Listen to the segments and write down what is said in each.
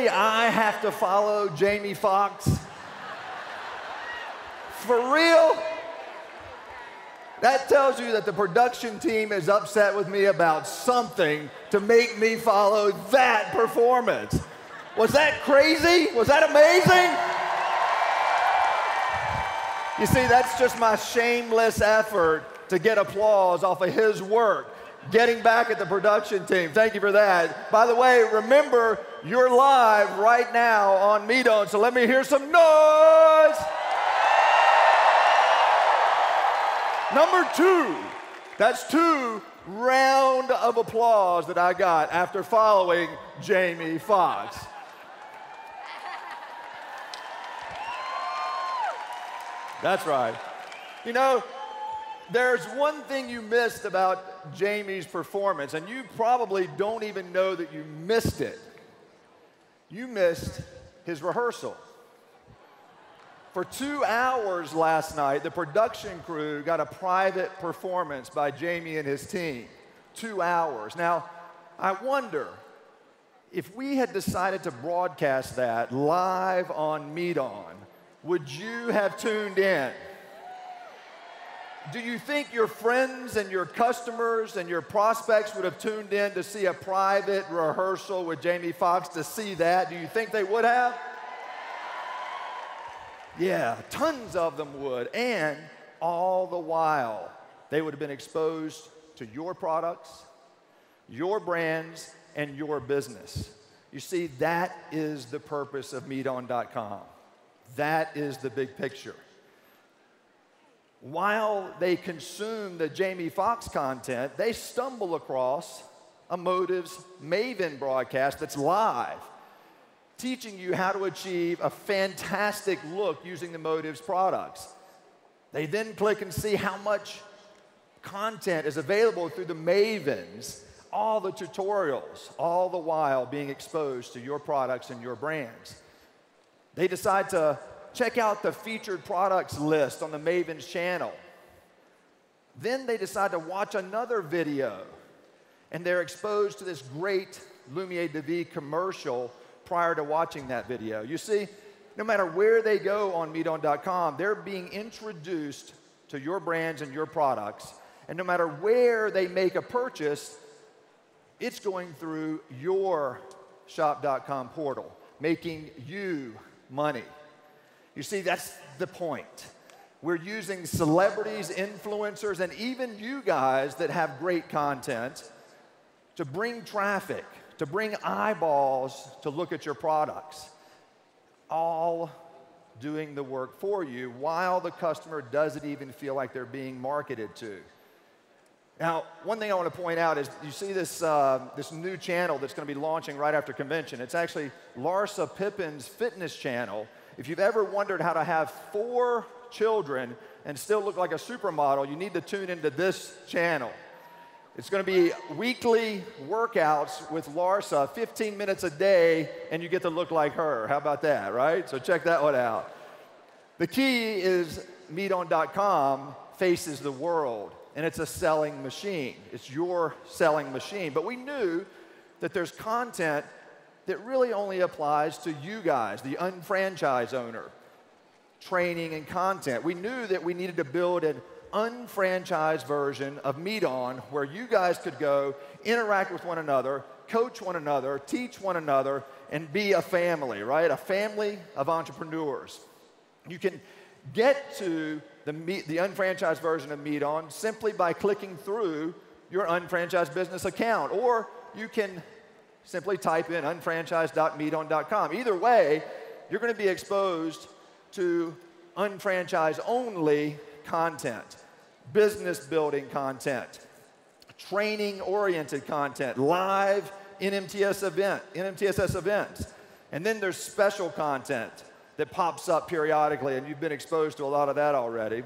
Really, I have to follow Jamie Foxx? For real? That tells you that the production team is upset with me about something to make me follow that performance. Was that crazy? Was that amazing? You see, that's just my shameless effort to get applause off of his work. Getting back at the production team. Thank you for that. By the way, remember, you're live right now on Meat On, so let me hear some noise. Number 2. That's 2 round of applause that I got after following Jamie Foxx. That's right. You know, there's one thing you missed about Jamie's performance, and you probably don't even know that you missed it. You missed his rehearsal. For 2 hours last night, the production crew got a private performance by Jamie and his team. 2 hours. Now, I wonder if we had decided to broadcast that live on Meat On, would you have tuned in? Do you think your friends and your customers and your prospects would have tuned in to see a private rehearsal with Jamie Foxx to see that? Do you think they would have? Yeah, tons of them would. And all the while, they would have been exposed to your products, your brands, and your business. You see, that is the purpose of MeatOn.com. That is the big picture. While they consume the Jamie Foxx content, they stumble across a Motives Maven broadcast that's live, teaching you how to achieve a fantastic look using the Motives products. They then click and see how much content is available through the Mavens, all the tutorials, all the while being exposed to your products and your brands. They decide to check out the featured products list on the Mavens channel. Then they decide to watch another video, and they're exposed to this great Lumiere de Vie commercial prior to watching that video. You see, no matter where they go on MeatOn.com, they're being introduced to your brands and your products, and no matter where they make a purchase, it's going through your shop.com portal, making you money. You see, that's the point. We're using celebrities, influencers, and even you guys that have great content to bring traffic, to bring eyeballs to look at your products, all doing the work for you while the customer doesn't even feel like they're being marketed to. Now, one thing I want to point out is you see this, this new channel that's going to be launching right after convention. It's actually Larsa Pippen's fitness channel. If you've ever wondered how to have 4 children and still look like a supermodel, you need to tune into this channel. It's going to be weekly workouts with Larsa, 15 minutes a day, and you get to look like her. How about that, right? So check that one out. The key is MeatOn.com faces the world, and it's a selling machine. It's your selling machine. But we knew that there's content that really only applies to you guys, the unfranchised owner, training and content. We knew that we needed to build an unfranchised version of Meat On where you guys could go, interact with one another, coach one another, teach one another, and be a family, right? A family of entrepreneurs. You can get to the unfranchised version of Meat On simply by clicking through your unfranchised business account, or you can simply type in unfranchised.meaton.com. Either way, you're going to be exposed to unfranchise-only content, business-building content, training-oriented content, live NMTSS events. And then there's special content that pops up periodically, and you've been exposed to a lot of that already.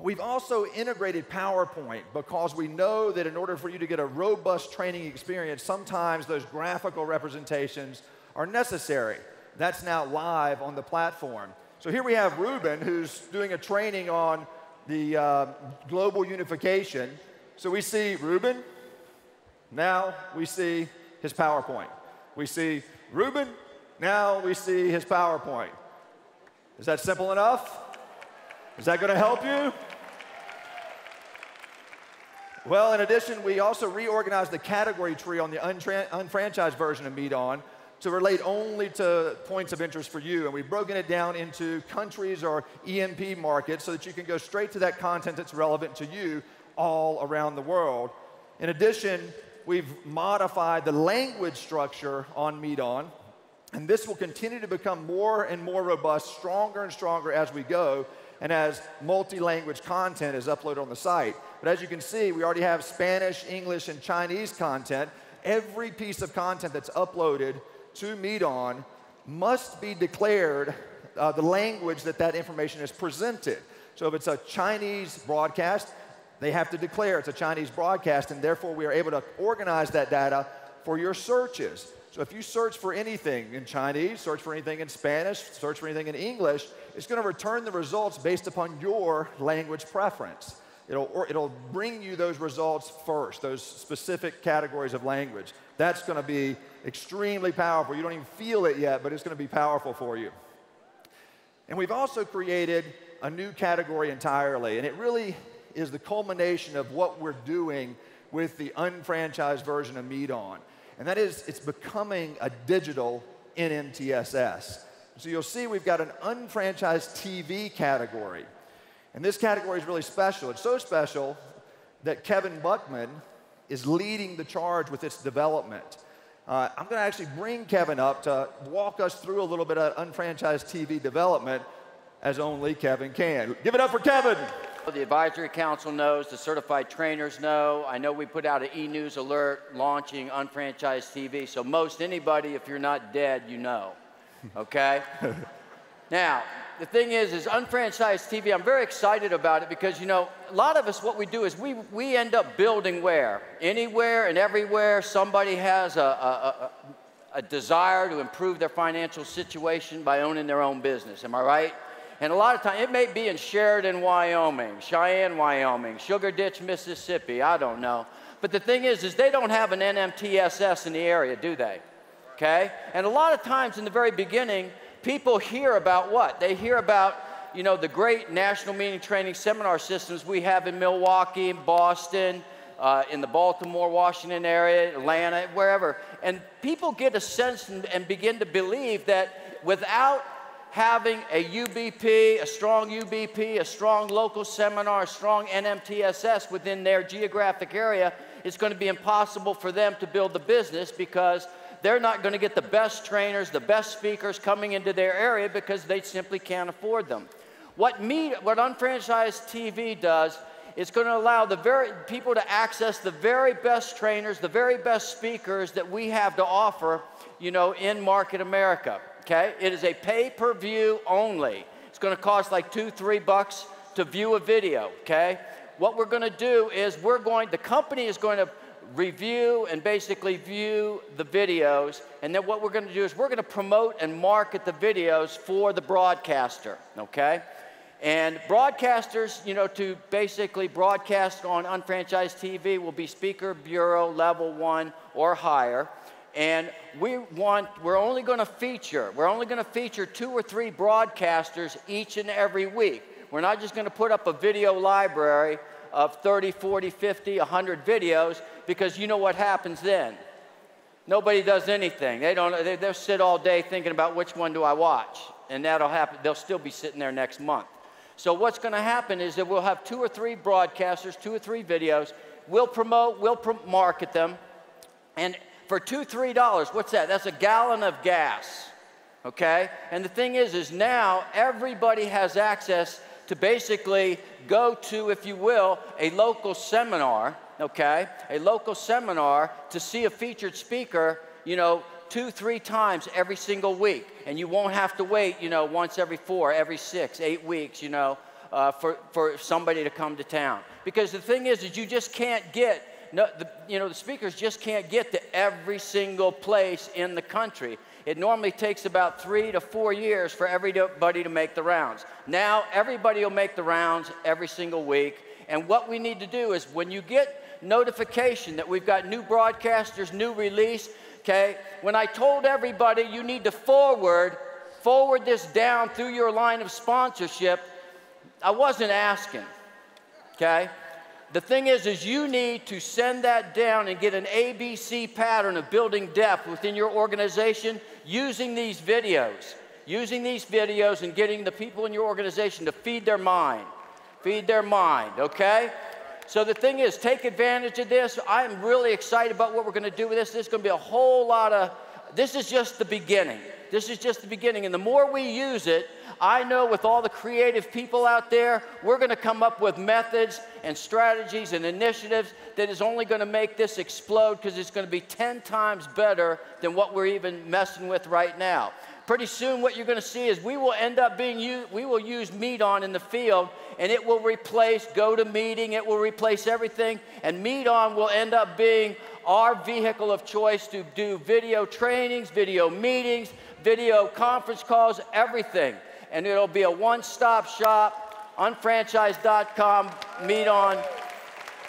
We've also integrated PowerPoint because we know that in order for you to get a robust training experience, sometimes those graphical representations are necessary. That's now live on the platform. So here we have Ruben, who's doing a training on the global unification. So we see Ruben. Now we see his PowerPoint. We see Ruben, now we see his PowerPoint. Is that simple enough? Is that going to help you? Well, in addition, we also reorganized the category tree on the unfranchised version of MeetOn to relate only to points of interest for you. And we've broken it down into countries or EMP markets so that you can go straight to that content that's relevant to you all around the world. In addition, we've modified the language structure on MeetOn, and this will continue to become more and more robust, stronger and stronger as we go, and as multi-language content is uploaded on the site. But as you can see, we already have Spanish, English, and Chinese content. Every piece of content that's uploaded to MeetOn must be declared the language that information is presented. So if it's a Chinese broadcast, they have to declare it's a Chinese broadcast, and therefore we are able to organize that data for your searches. So if you search for anything in Chinese, search for anything in Spanish, search for anything in English, it's going to return the results based upon your language preference. It'll bring you those results first, those specific categories of language. That's going to be extremely powerful. You don't even feel it yet, but it's going to be powerful for you. And we've also created a new category entirely, and it really is the culmination of what we're doing with the unfranchised version of MeetOn. And that is, it's becoming a digital NMTSS. So you'll see we've got an unfranchised TV category. And this category is really special. It's so special that Kevin Buckman is leading the charge with its development. I'm going to actually bring Kevin up to walk us through a little bit of unfranchised TV development, as only Kevin can. Give it up for Kevin. The advisory council knows, the certified trainers know. I know we put out an e-news alert launching unfranchised TV, so most anybody, if you're not dead, you know, okay? Now, the thing is unfranchised TV, I'm very excited about it because, you know, a lot of us, what we do is we end up building where? Anywhere and everywhere somebody has a desire to improve their financial situation by owning their own business, am I right? And a lot of times, it may be in Sheridan, Wyoming, Cheyenne, Wyoming, Sugar Ditch, Mississippi, I don't know. But the thing is they don't have an NMTSS in the area, do they? Okay? And a lot of times in the very beginning, people hear about what? They hear about, you know, the great national meeting training seminar systems we have in Milwaukee, Boston, in the Baltimore, Washington area, Atlanta, wherever. And people get a sense and begin to believe that without having a UBP, a strong UBP, a strong local seminar, a strong NMTSS within their geographic area, it's going to be impossible for them to build the business because they're not going to get the best trainers, the best speakers coming into their area because they simply can't afford them. What unfranchised TV does, it's going to allow people to access the very best trainers, the very best speakers that we have to offer, you know, in market America. Okay? It is a pay-per-view only. It's going to cost like $2-3 to view a video, okay? What we're going to do is the company is going to review and basically view the videos, and then what we're going to do is we're going to promote and market the videos for the broadcaster, okay? And broadcasters, you know, to basically broadcast on unfranchised TV will be Speaker Bureau Level 1 or higher. And we're only going to feature 2 or 3 broadcasters each and every week. We're not just going to put up a video library of 30, 40, 50, 100 videos, because you know what happens then. Nobody does anything. They'll sit all day thinking about which one do I watch, and that'll happen. They'll still be sitting there next month. So what's going to happen is that we'll have 2 or 3 broadcasters, 2 or 3 videos. We'll market them, and for $2-3, what's that? That's a gallon of gas, okay? And the thing is now everybody has access to basically go to, if you will, a local seminar, okay? A local seminar to see a featured speaker, you know, 2-3 times every single week. And you won't have to wait, you know, once every 4, every 6, 8 weeks, you know, for somebody to come to town. Because the thing is you just can't get the speakers just can't get to every single place in the country. It normally takes about 3 to 4 years for everybody to make the rounds. Now, everybody will make the rounds every single week. And what we need to do is when you get notification that we've got new broadcasters, new release, okay? When I told everybody you need to forward this down through your line of sponsorship, I wasn't asking, okay? The thing is you need to send that down and get an ABC pattern of building depth within your organization using these videos and getting the people in your organization to feed their mind, okay? So the thing is, take advantage of this. I'm really excited about what we're going to do with this. There's going to be a whole lot of, this is just the beginning. This is just the beginning, and the more we use it, I know with all the creative people out there, we're going to come up with methods and strategies and initiatives that is only going to make this explode, because it's going to be 10 times better than what we're even messing with right now. Pretty soon what you're going to see is we will use Meet On in the field, and it will replace GoToMeeting, it will replace everything, and Meet On will end up being our vehicle of choice to do video trainings, video meetings, video conference calls, everything. And it'll be a one-stop shop, unfranchise.com, Meet On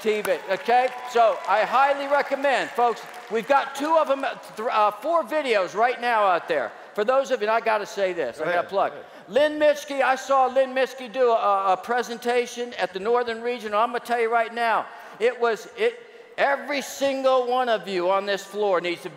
TV, okay? So I highly recommend, folks, we've got 4 videos right now out there. For those of you, and I got to say this, I got to plug. Lynn Mitschke, I saw Lynn Mitschke do a presentation at the Northern Region. I'm going to tell you right now, every single one of you on this floor needs to,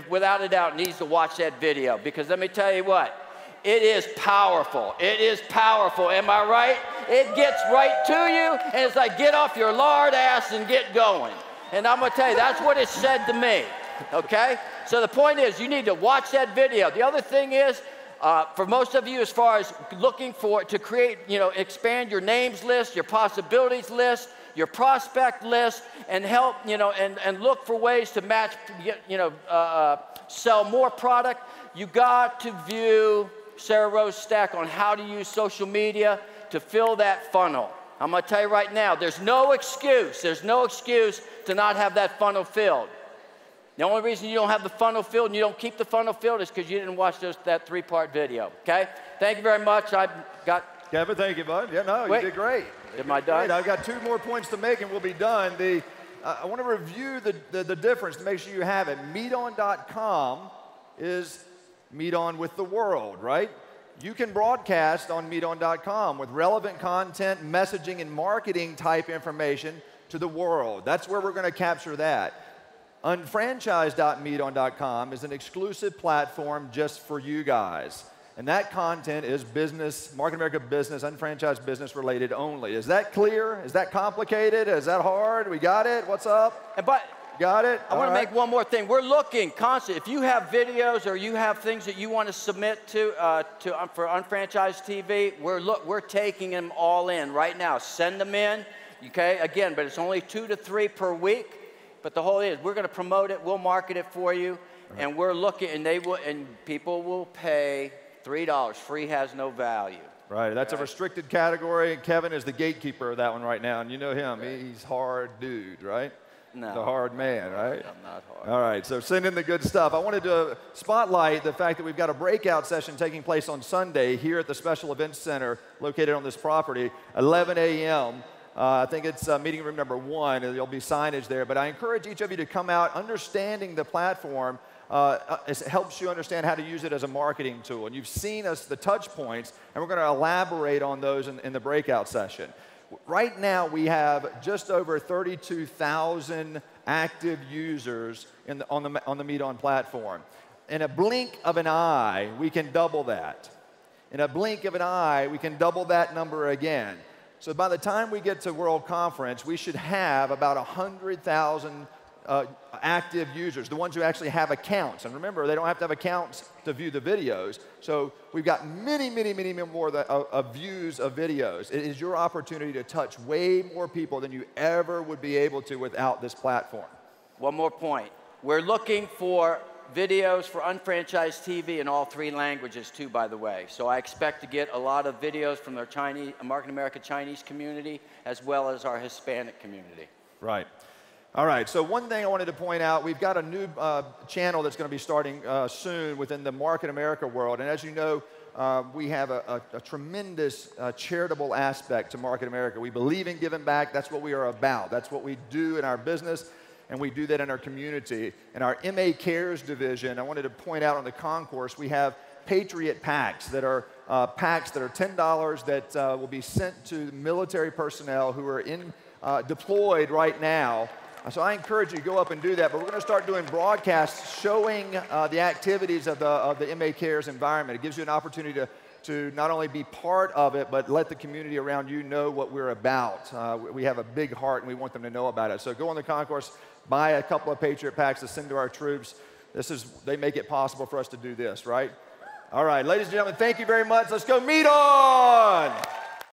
without a doubt, needs to watch that video, because let me tell you what, it is powerful. It is powerful. Am I right? It gets right to you, and it's like, get off your lard ass and get going. And I'm going to tell you, that's what it said to me, okay? So the point is, you need to watch that video. The other thing is, for most of you, as far as looking to create, expand your names list, your possibilities list, your prospect list, and help, and look for ways to match, sell more product, you got to view Sarah Rose Stack on how to use social media to fill that funnel. I'm going to tell you right now, there's no excuse to not have that funnel filled. The only reason you don't have the funnel filled and you don't keep the funnel filled is because you didn't watch that 3-part video, okay? Thank you very much. Kevin, thank you, bud. Yeah, no, you did great. Am I done? I've got 2 more points to make and we'll be done. I want to review the difference to make sure you have it. MeetOn.com is Meet On with the world, right? You can broadcast on MeetOn.com with relevant content, messaging, and marketing type information to the world. That's where we're going to capture that. Unfranchise.meeton.com is an exclusive platform just for you guys. And that content is business, Market America business, unfranchised business related only. Is that clear? Is that complicated? Is that hard? We got it? What's up? Got it? I want to make one more thing. We're looking constantly. If you have videos or you have things that you want to submit for Unfranchised TV, we're taking them all in right now. Send them in, okay? Again, but it's only 2 to 3 per week. But the whole thing is, we're going to promote it. We'll market it for you, and we're looking, and people will pay $3. Free has no value. Right. That's a restricted category. Kevin is the gatekeeper of that one right now, and you know him. Right. He's hard dude, right? No. The hard man, right? I'm not hard. All right, so send in the good stuff. I wanted to spotlight the fact that we've got a breakout session taking place on Sunday here at the Special Events Center located on this property, 11 a.m. I think it's meeting room number 1, and there'll be signage there. But I encourage each of you to come out understanding the platform. It helps you understand how to use it as a marketing tool. And you've seen the touch points, and we're going to elaborate on those in the breakout session. Right now, we have just over 32,000 active users on the Meet On platform. In a blink of an eye, we can double that. In a blink of an eye, we can double that number again. So by the time we get to World Conference, we should have about 100,000 active users, the ones who actually have accounts. And remember, they don't have to have accounts to view the videos. So we've got many, many, many more views of videos. It is your opportunity to touch way more people than you ever would be able to without this platform. One more point. We're looking for videos for Unfranchised TV in all 3 languages too, by the way. So I expect to get a lot of videos from their Market America Chinese community as well as our Hispanic community. Right. All right, so one thing I wanted to point out, we've got a new channel that's going to be starting soon within the Market America world. And as you know, we have a tremendous charitable aspect to Market America. We believe in giving back. That's what we are about. That's what we do in our business. and we do that in our community. In our MA Cares division, I wanted to point out on the concourse, we have Patriot Packs that are $10 that will be sent to military personnel who are deployed right now. So I encourage you to go up and do that, but we're going to start doing broadcasts showing the activities of the MA Cares environment. It gives you an opportunity to not only be part of it, but let the community around you know what we're about. We have a big heart, and we want them to know about it. So go on the concourse, buy a couple of Patriot Packs to send to our troops. They make it possible for us to do this, right? All right, ladies and gentlemen, thank you very much. Let's go meet on!